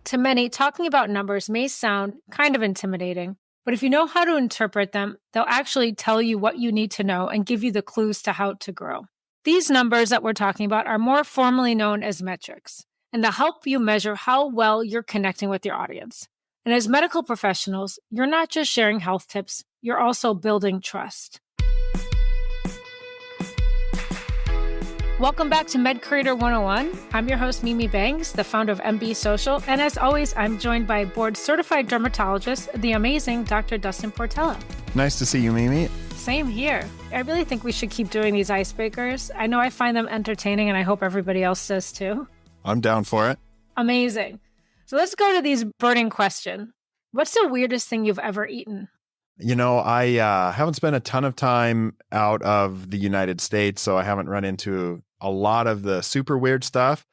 To many, talking about numbers may sound kind of intimidating, but if you know how to interpret them, they'll actually tell you what you need to know and give you the clues to how to grow. These numbers that we're talking about are more formally known as metrics, and they'll help you measure how well you're connecting with your audience. And as medical professionals, you're not just sharing health tips, you're also building trust. Welcome back to MedCreator 101. I'm your host, Mimi Bangs, the founder of MB Social. And as always, I'm joined by board-certified dermatologist, the amazing Dr. Dustin Portela. Nice to see you, Mimi. Same here. I really think we should keep doing these icebreakers. I know I find them entertaining, and I hope everybody else does too. I'm down for it. Amazing. So let's go to these burning questions. What's the weirdest thing you've ever eaten? You know, I haven't spent a ton of time out of the United States, so I haven't run into a lot of the super weird stuff.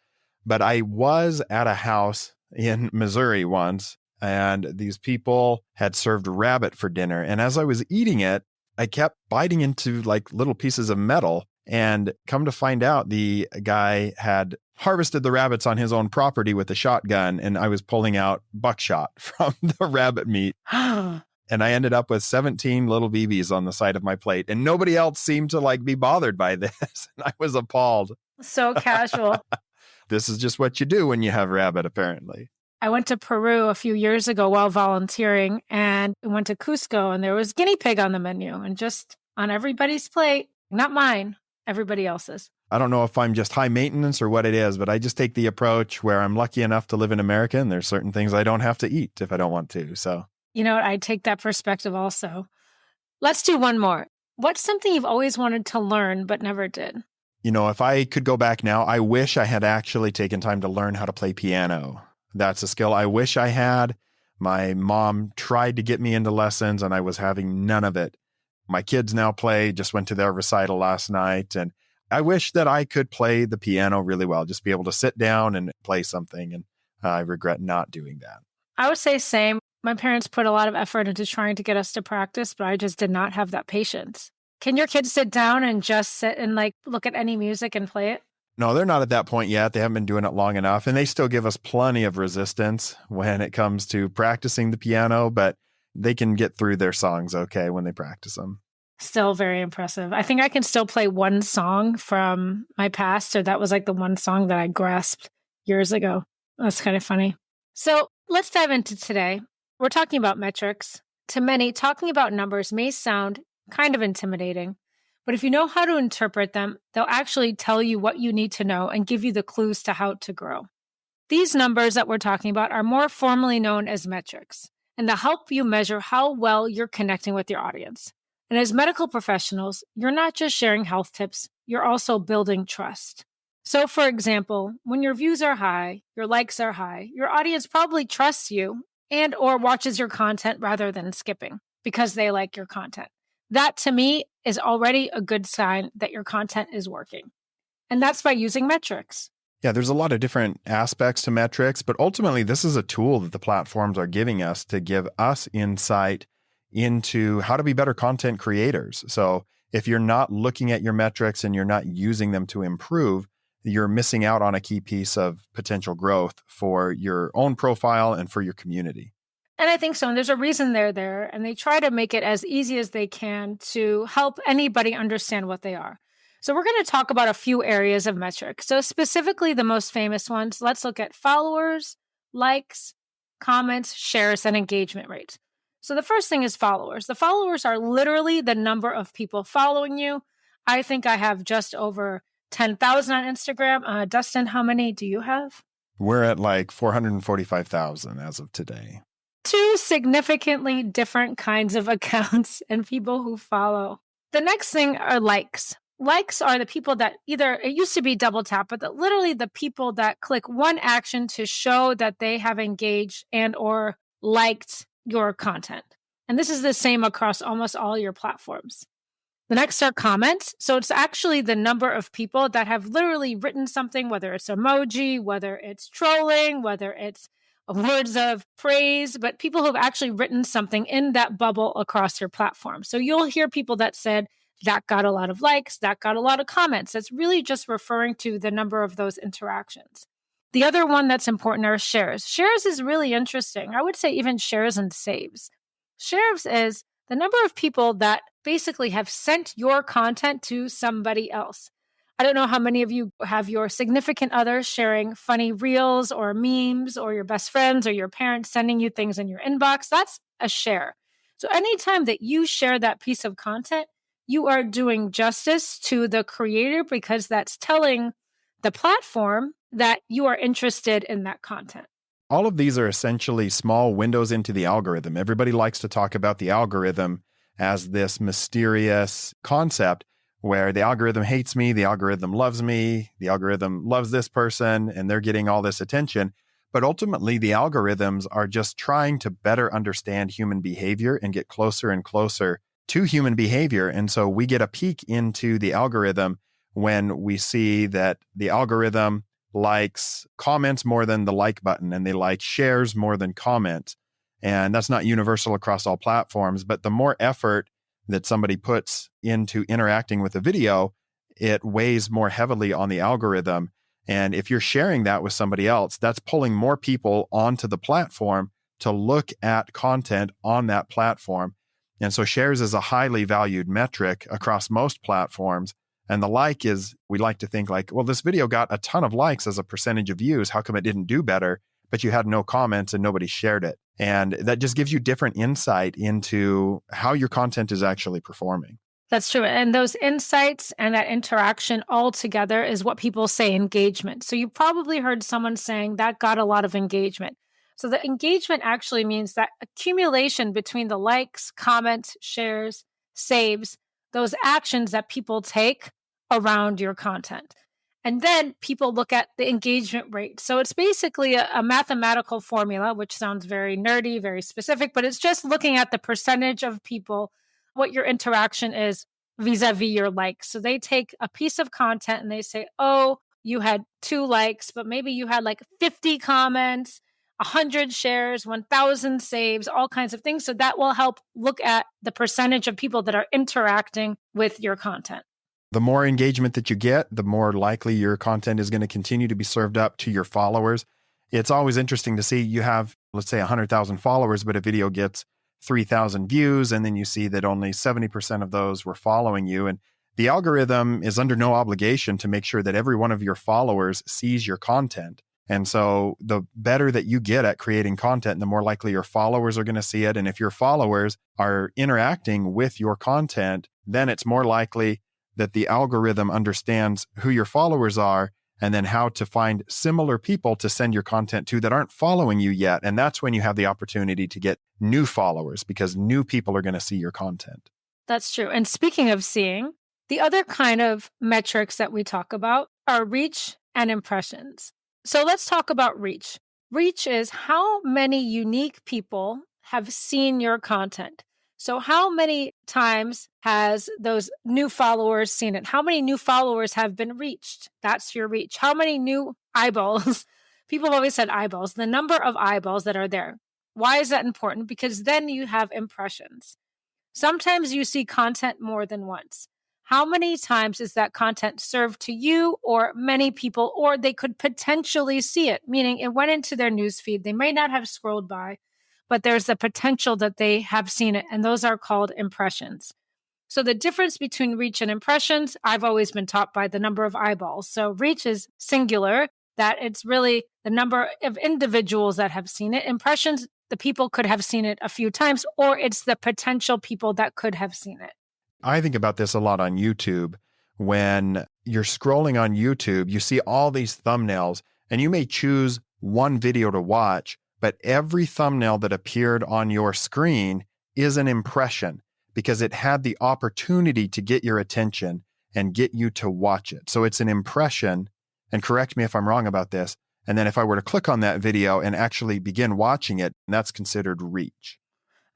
But I was at a house in Missouri once, and these people had served rabbit for dinner. And as I was eating it, I kept biting into like little pieces of metal. And come to find out, the guy had harvested the rabbits on his own property with a shotgun, and I was pulling out buckshot from the rabbit meat. And I ended up with 17 little BBs on the side of my plate, and nobody else seemed to be bothered by this. And I was appalled. So casual. This is just what you do when you have rabbit, apparently. I went to Peru a few years ago while volunteering, and we went to Cusco, and there was guinea pig on the menu, and just on everybody's plate, not mine, everybody else's. I don't know if I'm just high maintenance or what it is, but I just take the approach where I'm lucky enough to live in America, and there's certain things I don't have to eat if I don't want to. So, you know what? I take that perspective also. Let's do one more. What's something you've always wanted to learn but never did? You know, if I could go back now, I wish I had actually taken time to learn how to play piano. That's a skill I wish I had. My mom tried to get me into lessons, and I was having none of it. My kids now play, just went to their recital last night, and I wish that I could play the piano really well, just be able to sit down and play something, and I regret not doing that. I would say same. My parents put a lot of effort into trying to get us to practice, but I just did not have that patience. Can your kids sit down and just sit and look at any music and play it? No, they're not at that point yet. They haven't been doing it long enough, and they still give us plenty of resistance when it comes to practicing the piano, but they can get through their songs okay when they practice them. Still very impressive. I think I can still play one song from my past, or that was the one song that I grasped years ago. That's kind of funny. So let's dive into today. We're talking about metrics. To many, talking about numbers may sound kind of intimidating, but if you know how to interpret them, they'll actually tell you what you need to know and give you the clues to how to grow. These numbers that we're talking about are more formally known as metrics, and they'll help you measure how well you're connecting with your audience. And as medical professionals, you're not just sharing health tips, you're also building trust. So for example, when your views are high, your likes are high, your audience probably trusts you and or watches your content rather than skipping because they like your content. That to me is already a good sign that your content is working. And that's by using metrics. Yeah, there's a lot of different aspects to metrics, but ultimately this is a tool that the platforms are giving us to give us insight into how to be better content creators. So if you're not looking at your metrics and you're not using them to improve, you're missing out on a key piece of potential growth for your own profile and for your community. And I think so. And there's a reason they're there. And they try to make it as easy as they can to help anybody understand what they are. So we're going to talk about a few areas of metrics. So specifically the most famous ones, let's look at followers, likes, comments, shares, and engagement rates. So the first thing is followers. The followers are literally the number of people following you. I think I have just over 10,000 on Instagram. Dustin, how many do you have? We're at 445,000 as of today. Two significantly different kinds of accounts and people who follow. The next thing are likes. Likes are the people that it used to be double tap, but literally the people that click one action to show that they have engaged and or liked your content. And this is the same across almost all your platforms. The next are comments. So it's actually the number of people that have literally written something, whether it's emoji, whether it's trolling, whether it's words of praise, but people who have actually written something in that bubble across your platform. So you'll hear people that said, that got a lot of likes, that got a lot of comments. That's really just referring to the number of those interactions. The other one that's important are shares. Shares is really interesting. I would say even shares and saves. Shares is the number of people that basically have sent your content to somebody else. I don't know how many of you have your significant other sharing funny reels or memes, or your best friends or your parents sending you things in your inbox. That's a share. So anytime that you share that piece of content, you are doing justice to the creator, because that's telling the platform that you are interested in that content. All of these are essentially small windows into the algorithm. Everybody likes to talk about the algorithm as this mysterious concept where the algorithm hates me, the algorithm loves me, the algorithm loves this person, and they're getting all this attention. But ultimately, the algorithms are just trying to better understand human behavior and get closer and closer to human behavior. And so we get a peek into the algorithm when we see that the algorithm likes comments more than the like button, and they like shares more than comments. And that's not universal across all platforms, but the more effort that somebody puts into interacting with a video, it weighs more heavily on the algorithm. And if you're sharing that with somebody else, that's pulling more people onto the platform to look at content on that platform. And so shares is a highly valued metric across most platforms. And the like is, we like to think like, well, this video got a ton of likes as a percentage of views. How come it didn't do better? But you had no comments and nobody shared it. And that just gives you different insight into how your content is actually performing. That's true. And those insights and that interaction all together is what people say engagement. So you probably heard someone saying that got a lot of engagement. So the engagement actually means that accumulation between the likes, comments, shares, saves, those actions that people take around your content. And then people look at the engagement rate. So it's basically a mathematical formula, which sounds very nerdy, very specific, but it's just looking at the percentage of people, what your interaction is vis-a-vis your likes. So they take a piece of content and they say, oh, you had 2 likes, but maybe you had like 50 comments, 100 shares, 1,000 saves, all kinds of things. So that will help look at the percentage of people that are interacting with your content. The more engagement that you get, the more likely your content is going to continue to be served up to your followers. It's always interesting to see you have, let's say, 100,000 followers, but a video gets 3,000 views, and then you see that only 70% of those were following you. And the algorithm is under no obligation to make sure that every one of your followers sees your content. And so the better that you get at creating content, the more likely your followers are going to see it. And if your followers are interacting with your content, then it's more likely that the algorithm understands who your followers are and then how to find similar people to send your content to that aren't following you yet. And that's when you have the opportunity to get new followers, because new people are going to see your content. That's true. And speaking of seeing, the other kind of metrics that we talk about are reach and impressions. So let's talk about reach. Reach is how many unique people have seen your content. So how many times has those new followers seen it? How many new followers have been reached? That's your reach. How many new eyeballs? People have always said eyeballs, the number of eyeballs that are there. Why is that important? Because then you have impressions. Sometimes you see content more than once. How many times is that content served to you or many people, or they could potentially see it, meaning it went into their newsfeed. They may not have scrolled by, but there's the potential that they have seen it, and those are called impressions. So the difference between reach and impressions, I've always been taught by the number of eyeballs. So reach is singular, that it's really the number of individuals that have seen it. Impressions, the people could have seen it a few times, or it's the potential people that could have seen it. I think about this a lot on YouTube. When you're scrolling on YouTube, you see all these thumbnails, and you may choose one video to watch, but every thumbnail that appeared on your screen is an impression because it had the opportunity to get your attention and get you to watch it. So it's an impression, and correct me if I'm wrong about this. And then if I were to click on that video and actually begin watching it, that's considered reach.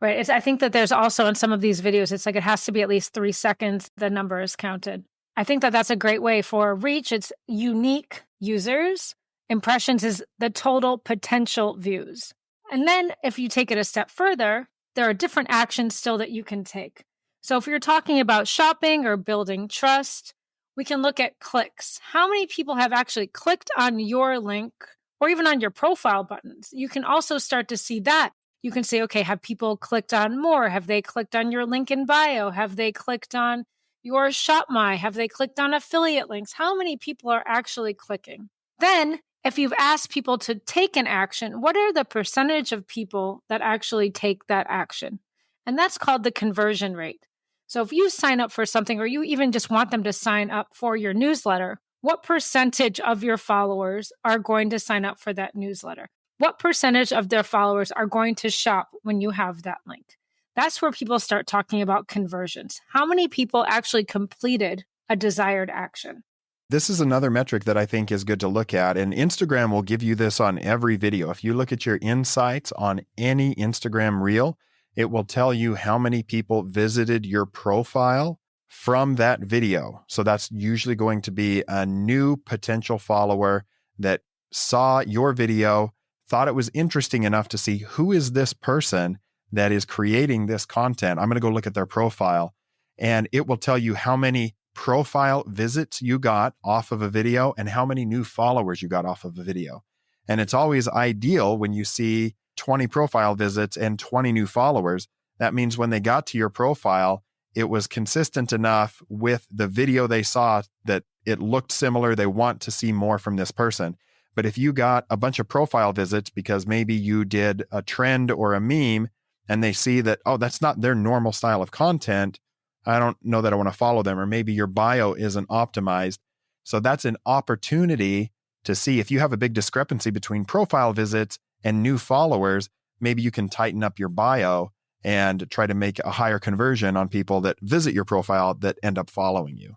Right. I think that there's also in some of these videos, it's like it has to be at least 3 seconds, the number is counted. I think that that's a great way for reach. It's unique users. Impressions is the total potential views. And then if you take it a step further, there are different actions still that you can take. So if you're talking about shopping or building trust, we can look at clicks. How many people have actually clicked on your link or even on your profile buttons. You can also start to see that. You can say, okay, have people clicked on more? Have they clicked on your link in bio? Have they clicked on your Shop My? Have they clicked on affiliate links? How many people are actually clicking? Then, if you've asked people to take an action, what are the percentage of people that actually take that action? And that's called the conversion rate. So if you sign up for something, or you even just want them to sign up for your newsletter, what percentage of your followers are going to sign up for that newsletter? What percentage of their followers are going to shop when you have that link? That's where people start talking about conversions. How many people actually completed a desired action? This is another metric that I think is good to look at. And Instagram will give you this on every video. If you look at your insights on any Instagram reel, it will tell you how many people visited your profile from that video. So that's usually going to be a new potential follower that saw your video, thought it was interesting enough to see who is this person that is creating this content. I'm going to go look at their profile, and it will tell you how many profile visits you got off of a video and how many new followers you got off of a video. And it's always ideal when you see 20 profile visits and 20 new followers. That means when they got to your profile, it was consistent enough with the video they saw that it looked similar. They want to see more from this person. But if you got a bunch of profile visits because maybe you did a trend or a meme and they see that, oh, that's not their normal style of content, I don't know that I want to follow them. Or maybe your bio isn't optimized. So that's an opportunity to see if you have a big discrepancy between profile visits and new followers. Maybe you can tighten up your bio and try to make a higher conversion on people that visit your profile that end up following you.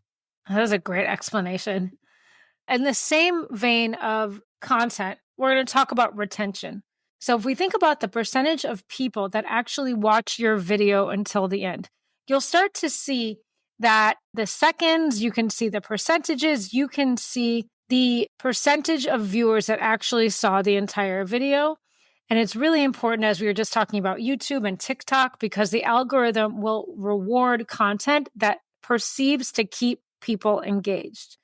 That was a great explanation. In the same vein of content, we're going to talk about retention. So if we think about the percentage of people that actually watch your video until the end, you'll start to see that the seconds, you can see the percentages, you can see the percentage of viewers that actually saw the entire video. And it's really important, as we were just talking about YouTube and TikTok, because the algorithm will reward content that perceives to keep people engaged.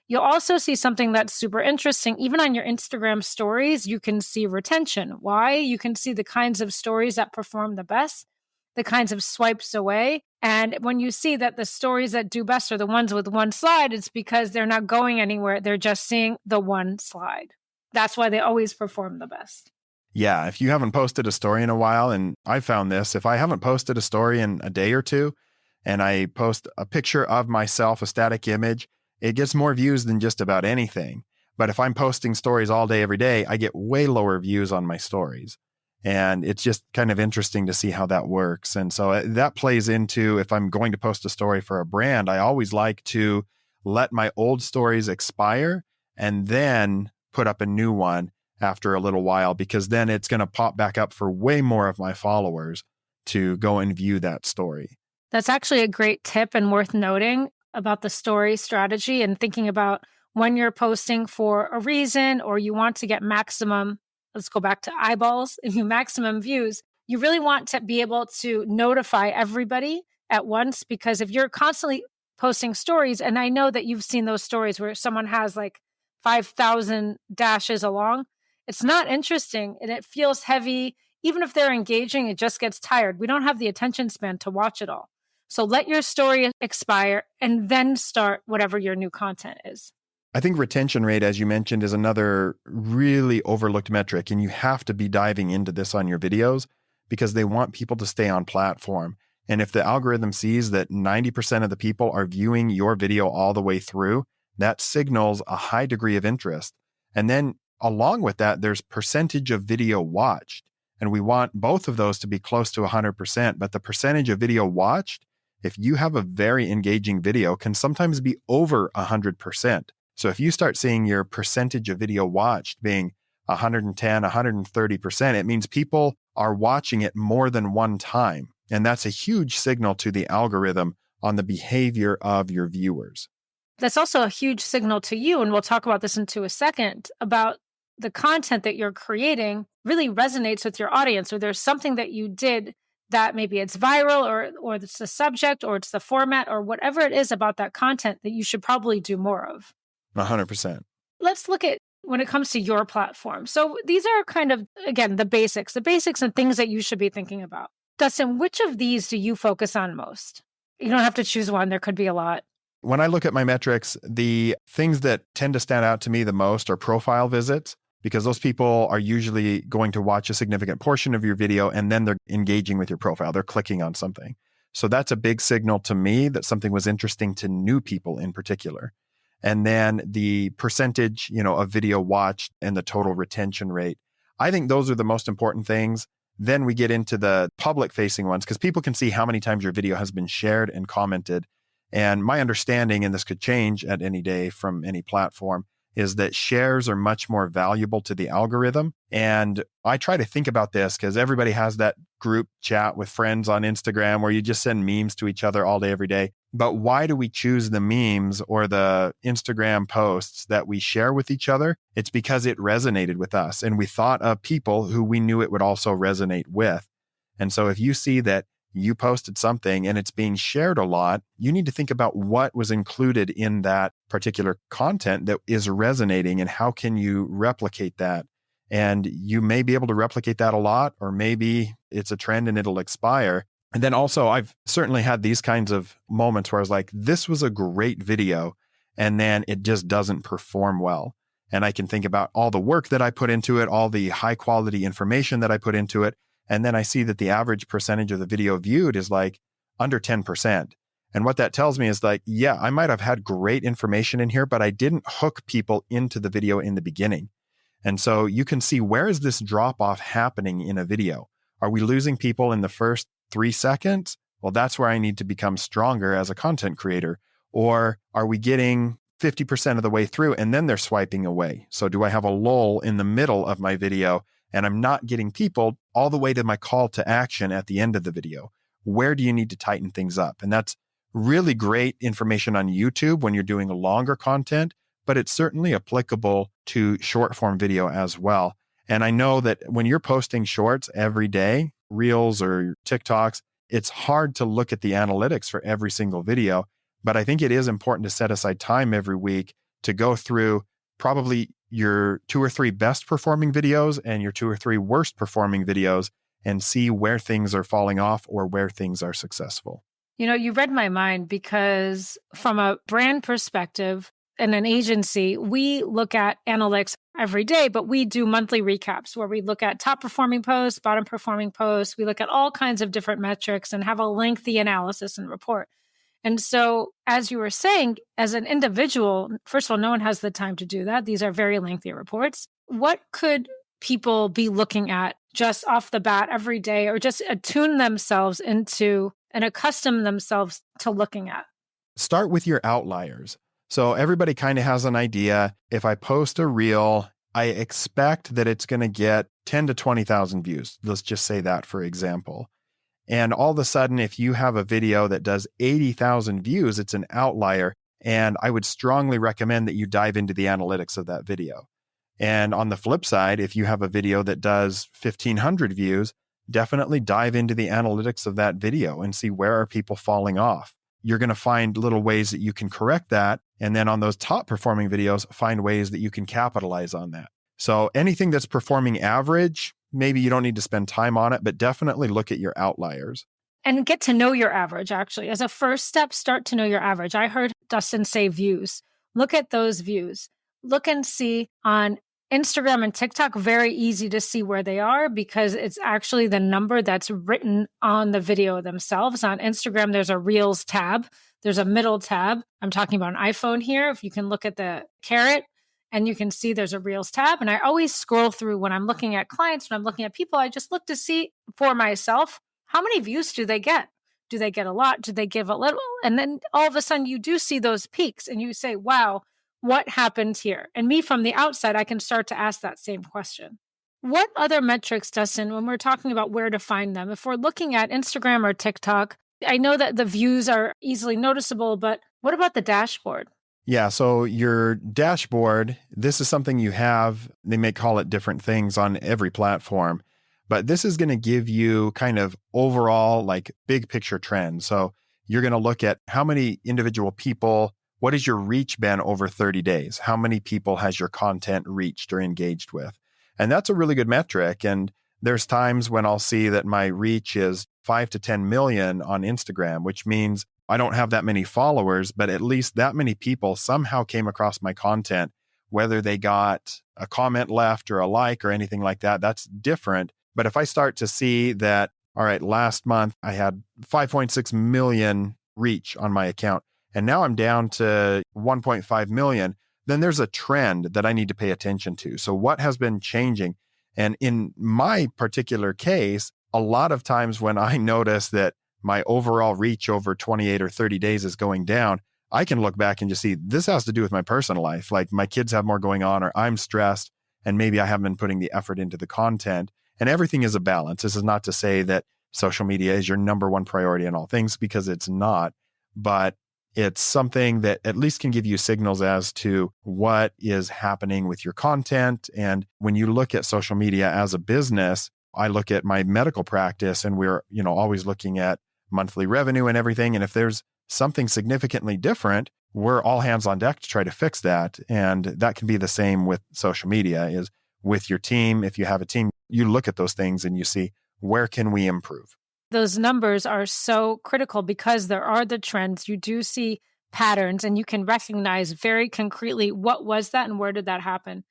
You'll also see something that's super interesting. Even on your Instagram stories, you can see retention. Why? You can see the kinds of stories that perform the best, the kinds of swipes away. And when you see that the stories that do best are the ones with one slide, it's because they're not going anywhere. They're just seeing the one slide. That's why they always perform the best. Yeah, if you haven't posted a story in a while, and I found this, if I haven't posted a story in a day or two, and I post a picture of myself, a static image, it gets more views than just about anything. But if I'm posting stories all day, every day, I get way lower views on my stories. And it's just kind of interesting to see how that works. And so that plays into, if I'm going to post a story for a brand, I always like to let my old stories expire and then put up a new one after a little while, because then it's going to pop back up for way more of my followers to go and view that story. That's actually a great tip and worth noting about the story strategy, and thinking about when you're posting for a reason or you want to get maximum, let's go back to eyeballs, if you maximum views, you really want to be able to notify everybody at once, because if you're constantly posting stories, and I know that you've seen those stories where someone has like 5,000 dashes along, it's not interesting and it feels heavy. Even if they're engaging, it just gets tired. We don't have the attention span to watch it all. So let your story expire and then start whatever your new content is. I think retention rate, as you mentioned, is another really overlooked metric. And you have to be diving into this on your videos because they want people to stay on platform. And if the algorithm sees that 90% of the people are viewing your video all the way through, that signals a high degree of interest. And then along with that, there's percentage of video watched. And we want both of those to be close to 100%. But the percentage of video watched, if you have a very engaging video, can sometimes be over 100%. So if you start seeing your percentage of video watched being 110, 130%, it means people are watching it more than one time. And that's a huge signal to the algorithm on the behavior of your viewers. That's also a huge signal to you, and we'll talk about this into a second, about the content that you're creating really resonates with your audience, or there's something that you did that maybe it's viral, or it's the subject, or it's the format, or whatever it is about that content that you should probably do more of. 100%. Let's look at when it comes to your platform. So these are kind of, again, the basics and things that you should be thinking about. Dustin, which of these do you focus on most? You don't have to choose one. There could be a lot. When I look at my metrics, the things that tend to stand out to me the most are profile visits, because those people are usually going to watch a significant portion of your video and then they're engaging with your profile. They're clicking on something. So that's a big signal to me that something was interesting to new people in particular. And then the percentage, of video watched and the total retention rate. I think those are the most important things. Then we get into the public facing ones because people can see how many times your video has been shared and commented. And my understanding, and this could change at any day from any platform, is that shares are much more valuable to the algorithm. And I try to think about this because everybody has that group chat with friends on Instagram where you just send memes to each other all day, every day. But why do we choose the memes or the Instagram posts that we share with each other? It's because it resonated with us and we thought of people who we knew it would also resonate with. And so if you see that you posted something and it's being shared a lot, you need to think about what was included in that particular content that is resonating and how can you replicate that. And you may be able to replicate that a lot, or maybe it's a trend and it'll expire. And then also I've certainly had these kinds of moments where I was like, this was a great video, and then it just doesn't perform well. And I can think about all the work that I put into it, all the high quality information that I put into it. And then I see that the average percentage of the video viewed is like under 10%. And what that tells me is like, yeah, I might have had great information in here, but I didn't hook people into the video in the beginning. And so you can see, where is this drop off happening in a video? Are we losing people in the first 3 seconds? Well, that's where I need to become stronger as a content creator. Or are we getting 50% of the way through and then they're swiping away? So do I have a lull in the middle of my video and I'm not getting people all the way to my call to action at the end of the video? Where do you need to tighten things up? And that's really great information on YouTube when you're doing longer content, but it's certainly applicable to short form video as well. And I know that when you're posting shorts every day, Reels or TikToks, it's hard to look at the analytics for every single video. But I think it is important to set aside time every week to go through probably your 2 or 3 best performing videos and your 2 or 3 worst performing videos and see where things are falling off or where things are successful. You read my mind, because from a brand perspective and an agency, we look at analytics every day, but we do monthly recaps where we look at top performing posts, bottom performing posts. We look at all kinds of different metrics and have a lengthy analysis and report. And so, as you were saying, as an individual, first of all, no one has the time to do that. These are very lengthy reports. What could people be looking at just off the bat every day, or just attune themselves into and accustom themselves to looking at? Start with your outliers. So everybody kind of has an idea. If I post a reel, I expect that it's going to get 10 to 20,000 views. Let's just say that, for example. And all of a sudden, if you have a video that does 80,000 views, it's an outlier. And I would strongly recommend that you dive into the analytics of that video. And on the flip side, if you have a video that does 1,500 views, definitely dive into the analytics of that video and see, where are people falling off. You're going to find little ways that you can correct that. And then on those top performing videos, find ways that you can capitalize on that. So anything that's performing average, maybe you don't need to spend time on it, but definitely look at your outliers. And get to know your average, actually. As a first step, start to know your average. I heard Dustin say views. Look at those views. Look and see on Instagram and TikTok, very easy to see where they are because it's actually the number that's written on the video themselves. On Instagram, there's a Reels tab. There's a middle tab. I'm talking about an iPhone here. If you can look at the caret and you can see there's a Reels tab. And I always scroll through when I'm looking at clients, when I'm looking at people, I just look to see for myself, how many views do they get? Do they get a lot? Do they give a little? And then all of a sudden you do see those peaks and you say, wow, what happened here? And me from the outside, I can start to ask that same question. What other metrics, Dustin, when we're talking about where to find them, if we're looking at Instagram or TikTok, I know that the views are easily noticeable, but what about the dashboard? Yeah, so your dashboard, this is something you have, they may call it different things on every platform, but this is going to give you kind of overall like big picture trends. So you're going to look at how many individual people what has your reach been over 30 days? How many people has your content reached or engaged with? And that's a really good metric. And there's times when I'll see that my reach is 5 to 10 million on Instagram, which means I don't have that many followers, but at least that many people somehow came across my content, whether they got a comment left or a like or anything like that. That's different. But if I start to see that, all right, last month I had 5.6 million reach on my account, and now I'm down to 1.5 million, then there's a trend that I need to pay attention to. So what has been changing? And in my particular case, a lot of times when I notice that my overall reach over 28 or 30 days is going down, I can look back and just see this has to do with my personal life. Like my kids have more going on, or I'm stressed, and maybe I haven't been putting the effort into the content. And everything is a balance. This is not to say that social media is your number one priority in all things, because it's not, but it's something that at least can give you signals as to what is happening with your content. And when you look at social media as a business, I look at my medical practice, and we're, always looking at monthly revenue and everything. And if there's something significantly different, we're all hands on deck to try to fix that. And that can be the same with social media, is with your team. If you have a team, you look at those things and you see, where can we improve? Those numbers are so critical because there are the trends. You do see patterns, and you can recognize very concretely what was that and where did that happen.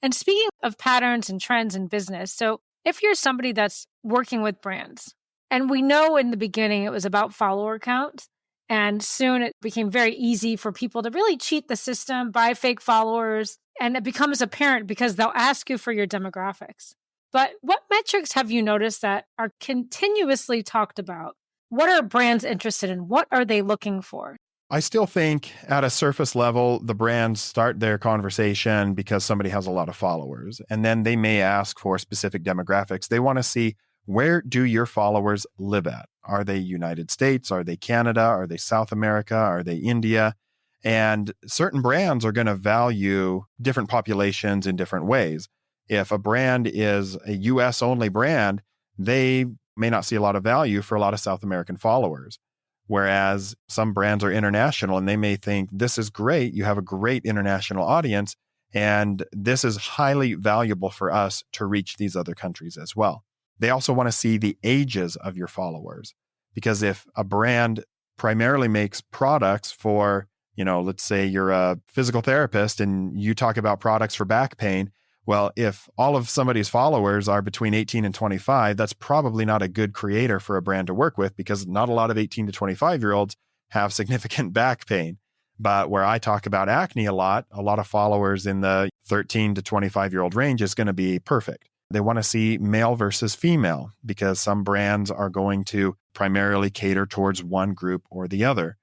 And speaking of patterns and trends in business, so if you're somebody that's working with brands, and we know in the beginning it was about follower count, and soon it became very easy for people to really cheat the system, buy fake followers, and it becomes apparent because they'll ask you for your demographics. But what metrics have you noticed that are continuously talked about? What are brands interested in? What are they looking for? I still think at a surface level, the brands start their conversation because somebody has a lot of followers, and then they may ask for specific demographics. They want to see, where do your followers live at? Are they United States? Are they Canada? Are they South America? Are they India? And certain brands are going to value different populations in different ways. If a brand is a US only brand, they may not see a lot of value for a lot of South American followers. Whereas some brands are international, and they may think, this is great. You have a great international audience, and this is highly valuable for us to reach these other countries as well. They also want to see the ages of your followers, because if a brand primarily makes products for, let's say you're a physical therapist and you talk about products for back pain. Well, if all of somebody's followers are between 18 and 25, that's probably not a good creator for a brand to work with, because not a lot of 18 to 25-year-olds have significant back pain. But where I talk about acne a lot of followers in the 13 to 25-year-old range is going to be perfect. They want to see male versus female, because some brands are going to primarily cater towards one group or the other.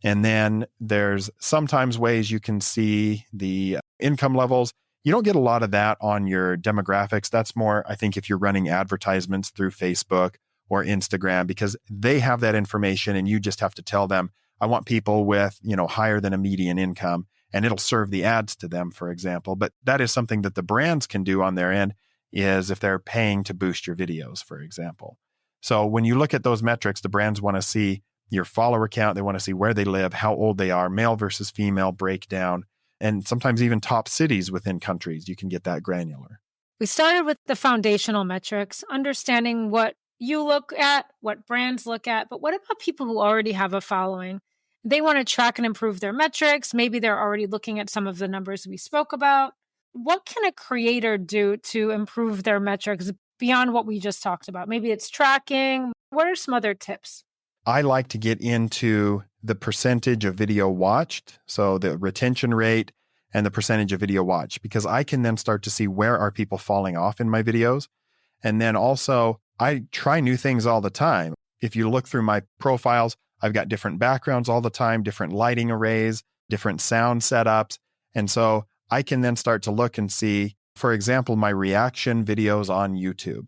And then there's sometimes ways you can see the income levels. You don't get a lot of that on your demographics. That's more, I think, if you're running advertisements through Facebook or Instagram, because they have that information and you just have to tell them, I want people with, higher than a median income, and it'll serve the ads to them, for example. But that is something that the brands can do on their end, is if they're paying to boost your videos, for example. So when you look at those metrics, the brands want to see your follower count. They want to see where they live, how old they are, male versus female breakdown. And sometimes even top cities within countries, you can get that granular. We started with the foundational metrics, understanding what you look at, what brands look at, but what about people who already have a following? They want to track and improve their metrics. Maybe they're already looking at some of the numbers we spoke about. What can a creator do to improve their metrics beyond what we just talked about? Maybe it's tracking. What are some other tips? I like to get into the percentage of video watched, so the retention rate and the percentage of video watched, because I can then start to see where are people falling off in my videos. And then also, I try new things all the time. If you look through my profiles, I've got different backgrounds all the time, different lighting arrays, different sound setups. And so I can then start to look and see, for example, my reaction videos on YouTube.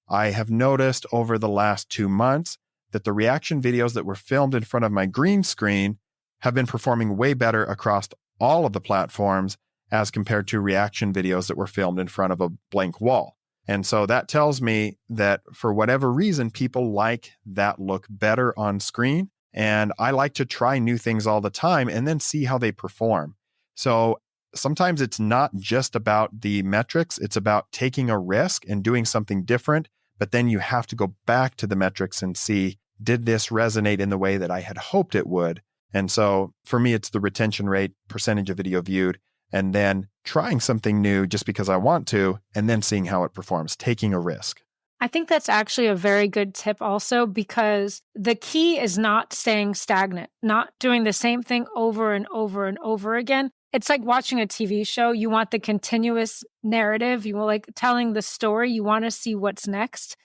I have noticed over the last 2 months that the reaction videos that were filmed in front of my green screen have been performing way better across all of the platforms as compared to reaction videos that were filmed in front of a blank wall. And so that tells me that for whatever reason, people like that look better on screen. And I like to try new things all the time and then see how they perform. So sometimes it's not just about the metrics, it's about taking a risk and doing something different. But then you have to go back to the metrics and see, did this resonate in the way that I had hoped it would? And so for me, it's the retention rate, percentage of video viewed, and then trying something new just because I want to, and then seeing how it performs, taking a risk. I think that's actually a very good tip also, because the key is not staying stagnant, not doing the same thing over and over and over again. It's like watching a TV show. You want the continuous narrative. You want like telling the story. You want to see what's next.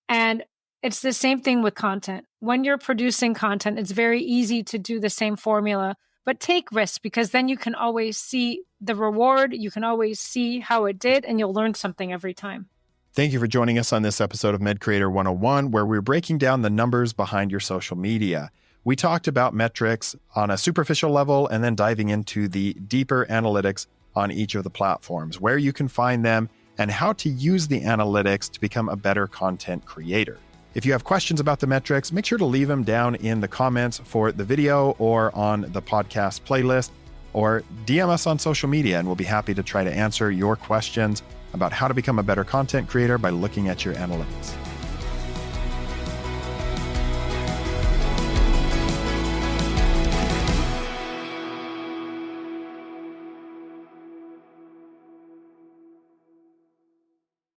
And it's the same thing with content. When you're producing content, it's very easy to do the same formula, but take risks, because then you can always see the reward. You can always see how it did, and you'll learn something every time. Thank you for joining us on this episode of MedCreator 101, where we're breaking down the numbers behind your social media. We talked about metrics on a superficial level and then diving into the deeper analytics on each of the platforms, where you can find them and how to use the analytics to become a better content creator. If you have questions about the metrics, make sure to leave them down in the comments for the video or on the podcast playlist, or DM us on social media, and we'll be happy to try to answer your questions about how to become a better content creator by looking at your analytics.